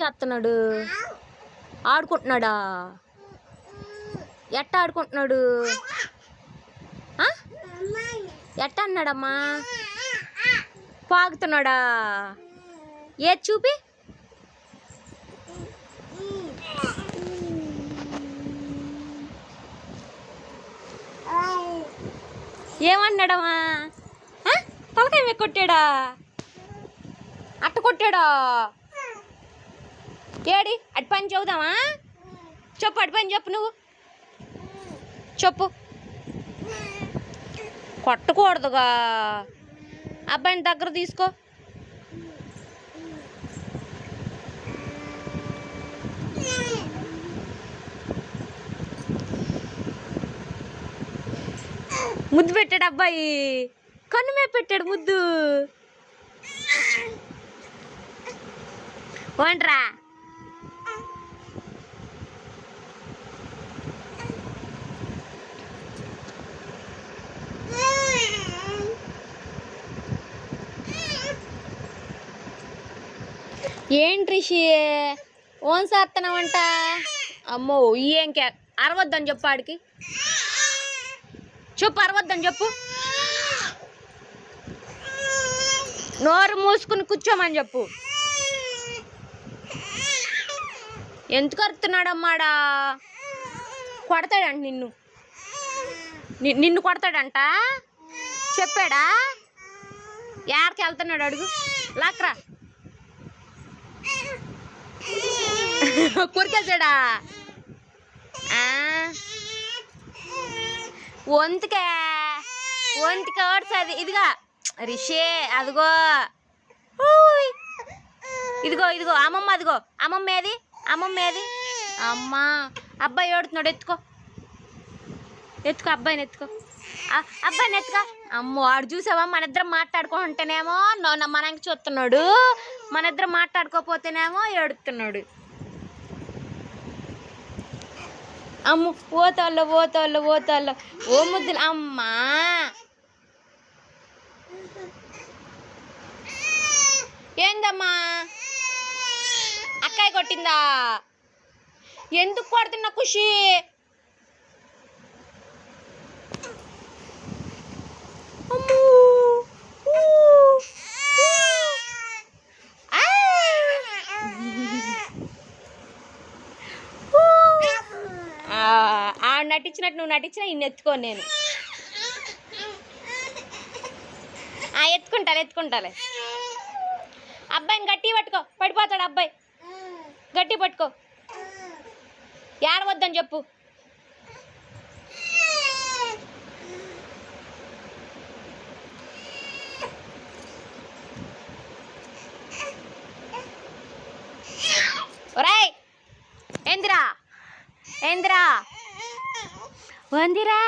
చేస్తున్నాడు? ఆడుకుంటున్నాడా? ఎట్ట ఆడుకుంటున్నాడు? ఎట్ట అన్నాడమ్మా? పాగుతున్నాడా? ఏది చూపి. ఏమన్నాడమ్మా? తలకాయ మీద కొట్టాడా? అట్ట కొట్టాడా? ఏడి అటు పని చెబుదామా? చెప్పు, అటు పని చెప్పు. నువ్వు చెప్పు. కొట్టకూడదుగా. అబ్బాయిని దగ్గర తీసుకో. ముద్దు పెట్టాడు అబ్బాయి. కన్ను మీద పెట్టాడు ముద్దు. వంటరా. ఏంటి రిషి ఓన్ చేస్తున్నావంట? అమ్మో ఇంకే అరవద్దని చెప్పు. ఆడికి చెప్పు, అరవద్దని చెప్పు. నోరు మూసుకుని కూర్చోమని చెప్పు. ఎందుకు అరుతున్నాడమ్మాడా? కొడతాడంట నిన్ను. నిన్ను కొడతాడంట. చెప్పాడా? యాడికి వెళ్తున్నాడు అడుగు. లాక్రా. కొరికేసాడా? వంతుకే ఓడ్చది. ఇదిగా రిషే, అదిగో ఇదిగో ఇదిగో అమ్మమ్మ. అదిగో అమ్మమ్మ ఏది? అమ్మమ్మ ఏది? అమ్మ. అబ్బాయి ఏడుతున్నాడు. ఎత్తుకో, ఎత్తుకో అబ్బాయిని. ఎత్తుకో, అబ్బాయిని ఎత్తుకో. అమ్మో ఆడు చూసావా? మన ఇద్దరం మాట్లాడుకుంటేనేమో మనకి చూస్తున్నాడు. మన ఇద్దరం మాట్లాడుకోపోతేనేమో ఏడుతున్నాడు. అమ్ము ఓతాళ్ళు ఓతాళ్ళు ఓతాళ్ళు. ఓ ముద్దులు. అమ్మా ఏందమ్మా? అక్కాయి కొట్టిందా? ఎందుకు కొడుతున్నా ఖుషి? నటించినట్టు నువ్వు నటించినా ఇన్ని ఎత్తుకోను నేను. ఎత్తుకుంటాలే. అబ్బాయిని గట్టి పట్టుకో, పడిపోతాడు అబ్బాయి. గట్టి పట్టుకో. ఏడవద్దని చెప్పు. ఒరేయ్ ఏందిరా? ఏందిరా? వందిరా.